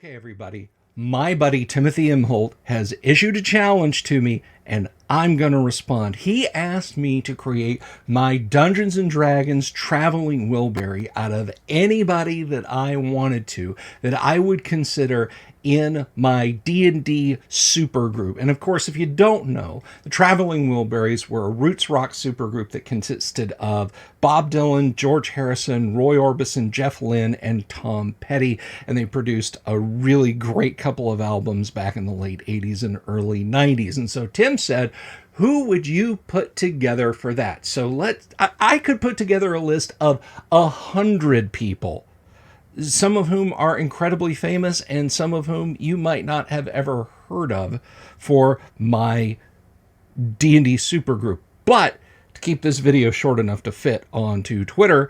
Okay, everybody. My buddy Timothy Imholt has issued a challenge to me, and I'm going to respond. He asked me to create my Dungeons and Dragons Traveling Wilbury out of anybody that I wanted to, that I would consider in my D&D supergroup. And of course, if you don't know, the Traveling Wilburys were a roots rock supergroup that consisted of Bob Dylan, George Harrison, Roy Orbison, Jeff Lynne, and Tom Petty. And they produced a really great couple of albums back in the late 80s and early 90s. And so Tim said, who would you put together for that? So I could put together a list of 100 people, some of whom are incredibly famous and some of whom you might not have ever heard of, for my D&D supergroup. But to keep this video short enough to fit onto Twitter,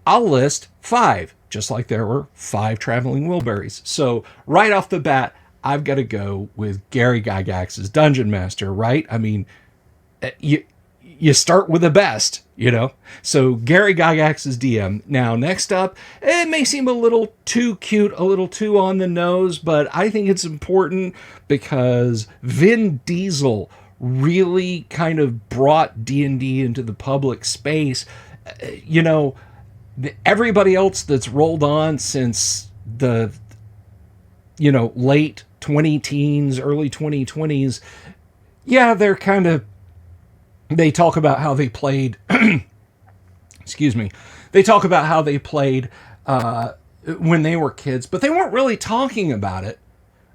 I'll list 5, just like there were 5 Traveling Wilburys. So right off the bat, I've got to go with Gary Gygax's Dungeon Master, right? I mean, you start with the best, you know? So Gary Gygax's DM. Now, next up, it may seem a little too cute, a little too on the nose, but I think it's important because Vin Diesel really kind of brought D&D into the public space. You know, everybody else that's rolled on since the, late 20-teens, early 2020s, yeah, they're kind of, they talk about how they played, excuse me, they talk about how they played when they were kids, but they weren't really talking about it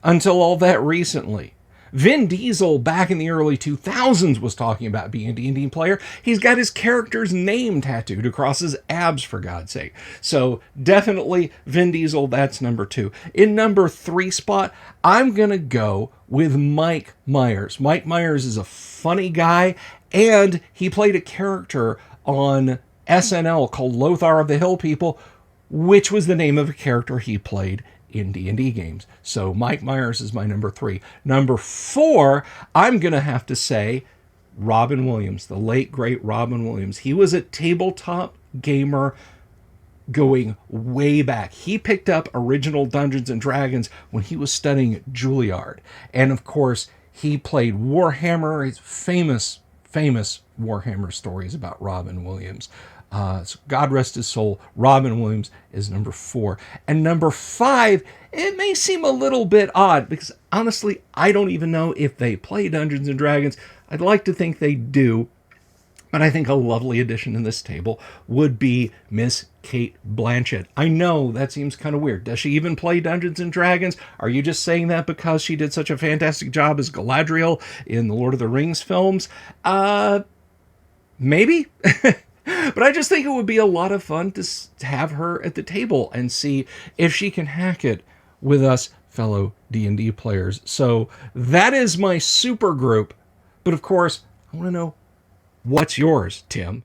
until all that recently. Vin Diesel back in the early 2000s was talking about being a D&D player. He's got his character's name tattooed across his abs, for God's sake. So definitely Vin Diesel, that's number 2. In number 3 spot, I'm going to go with Mike Myers. Mike Myers is a funny guy, and he played a character on SNL called Lothar of the Hill People, which was the name of a character he played in D&D games. So Mike Myers is my number 3. Number 4, I'm going to have to say Robin Williams, the late, great Robin Williams. He was a tabletop gamer going way back. He picked up original Dungeons and Dragons when he was studying at Juilliard. And of course, he played Warhammer. His famous Warhammer stories about Robin Williams. So God rest his soul, Robin Williams is number 4. And number 5, it may seem a little bit odd because honestly, I don't even know if they play Dungeons and Dragons. I'd like to think they do, but I think a lovely addition to this table would be Miss Cate Blanchett. I know that seems kind of weird. Does she even play Dungeons and Dragons? Are you just saying that because she did such a fantastic job as Galadriel in the Lord of the Rings films? Maybe. But I just think it would be a lot of fun to have her at the table and see if she can hack it with us fellow D&D players. So that is my super group. But of course, I want to know, what's yours, Tim?